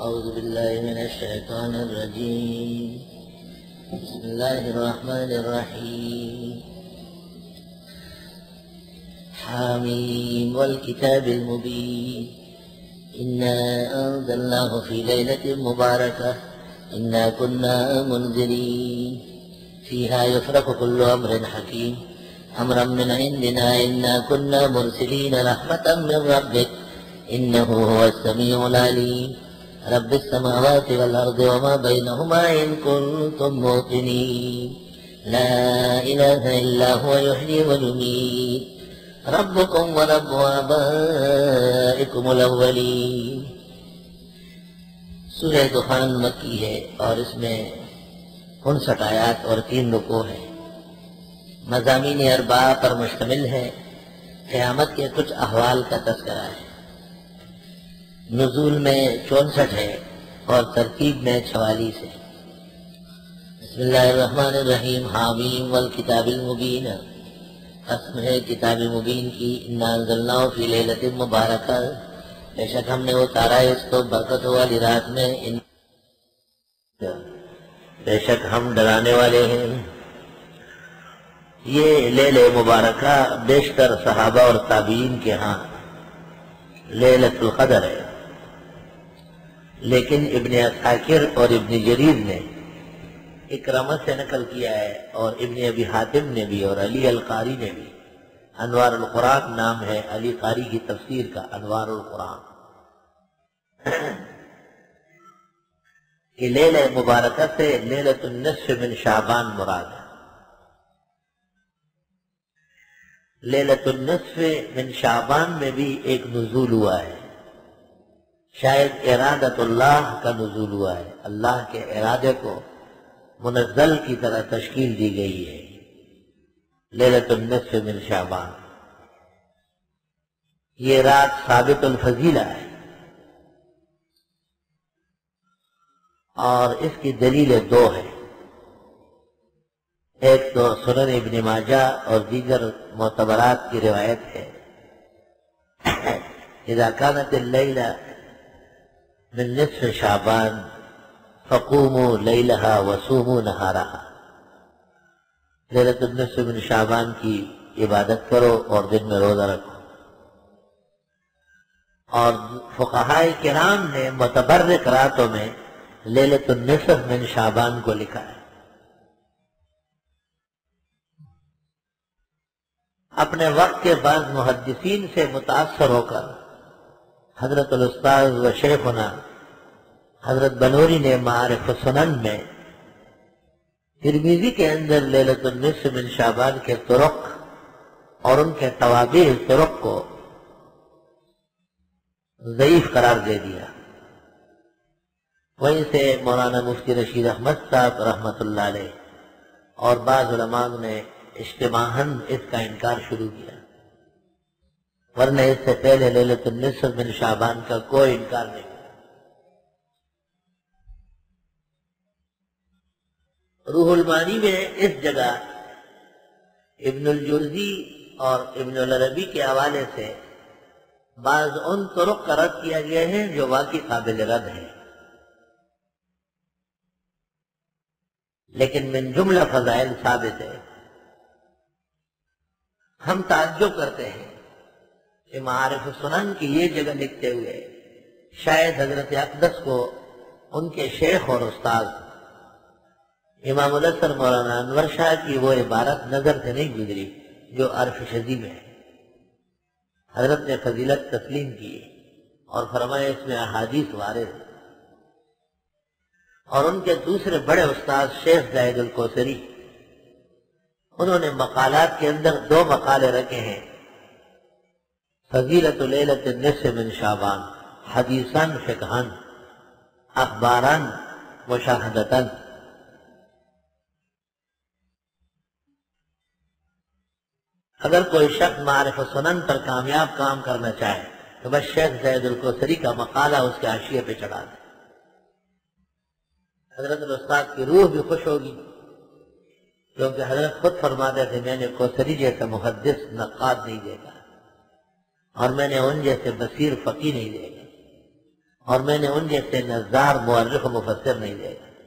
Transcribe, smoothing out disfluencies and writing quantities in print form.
أعوذ بالله من الشيطان الرجيم. بسم الله الرحمن الرحيم. حاميم والكتاب المبين إنا أنزلناه في ليلة مباركة إنا كنا منذرين فيها يفرق كل أمر حكيم أمرا من عندنا إنا كنا مرسلين رحمة من ربك إنه هو السميع العليم رب السماوات والأرض وما بينهما إن كنتم موقنين لا إله إلا هو يحيي ويميت ربكم ورب آبائكم الأولين. سورہ دخان مکی ہے اور اس میں 59 آیات اور 3 رکوع ہیں. مضامین اربعہ پر مشتمل ہے. قیامت کے کچھ احوال کا تذکرہ ہے. نزول میں 64 ہے اور ترتیب میں 44 ہے. بسم اللہ الرحمن الرحیم. حامیم والکتاب المبین. قسم ہے کتاب مبین کی. انا انزلناہ فی لیلۃ مبارکہ. بے شک ہم نے اتارا اس کو برکت والی رات میں. بے شک ہم ڈرانے والے ہیں. یہ لیلہ مبارکہ بیشتر صحابہ اور تابعین کے ہاں لیلۃ القدر ہے، لیکن ابن عساکر اور ابن جریر نے اکرمہ سے نقل کیا ہے اور ابن ابی حاتم نے بھی اور علی القاری نے بھی. انوار القرآن نام ہے علی قاری کی تفسیر کا. انوار القرآن کہ لیلہ مبارکہ سے لیلۃ النصف من شعبان مراد ہے. لیلۃ النصف من شعبان میں بھی ایک نزول ہوا ہے. شاید ارادت اللہ کا نزول ہوا ہے. اللہ کے ارادے کو منزل کی طرح تشکیل دی گئی ہے. لیلۃ النصف من شعبان یہ رات ثابت الفضیلہ ہے اور اس کی دلیل 2 ہے. ایک تو سنن ابن ماجہ اور دیگر معتبرات کی روایت ہے. اذا كانت اللیلہ من نصف شعبان فقوموا لیلہا وصوموا نہارہا. لیلۃ النصف من شعبان کی عبادت کرو اور دن میں روزہ رکھو. اور فقہاء کرام نے متبرک راتوں میں لیلۃ النصف من شعبان کو لکھا ہے. اپنے وقت کے بعض محدثین سے متاثر ہو کر حضرت الاستاذ و شیخنا حضرت بنوری نے معارف السنن میں ترمذی کے اندر لیلۃ النصف من شعبان کے طرق اور ان کے توابع طرق کو ضعیف قرار دے دیا. وہیں سے مولانا مفتی رشید احمد صاحب رحمۃ اللہ علیہ اور بعض علماء نے اجتماعاً اس کا انکار شروع کیا، ورنہ اس سے پہلے لیلۃ النصف من شعبان کا کوئی انکار نہیں. روح المعانی میں اس جگہ ابن الجوزی اور ابن العربی کے حوالے سے بعض ان طرق کا رد کیا گیا ہے جو واقعی قابل رد ہے، لیکن من جملہ فضائل ثابت ہے. ہم تعجب کرتے ہیں کہ معارف السنن کی یہ جگہ لکھتے ہوئے شاید حضرت اقدس کو ان کے شیخ اور استاد امام الاثر مولانا انور شاہ کی وہ عبارت نظر سے نہیں گزری جو عرف شذی میں ہے. حضرت نے فضیلت تسلیم کی اور فرمایا اس میں احادیث وارد ہے. اور ان کے دوسرے بڑے استاد شیخ زاہد الکوثری انہوں نے مقالات کے اندر 2 مقالے رکھے ہیں. فضیلت لیلۃ النصف من شعبان حدیثاً فقہاً اخباراً مشاہدتاً. اگر کوئی شخص معارف السنن پر کامیاب کام کرنا چاہے تو بس شیخ زاہد الکوثری کا مقالہ اس کے حاشیے پہ چڑھا دے. حضرت الاستاد کی روح بھی خوش ہوگی، کیونکہ حضرت خود فرماتے تھے میں نے کوثری جیسا محدث نقاد نہیں دیکھا اور میں نے ان جیسے بصیر فقی نہیں دیکھا. اور میں نے ان جیسے نظار مورخ و مفسر نہیں دیکھا۔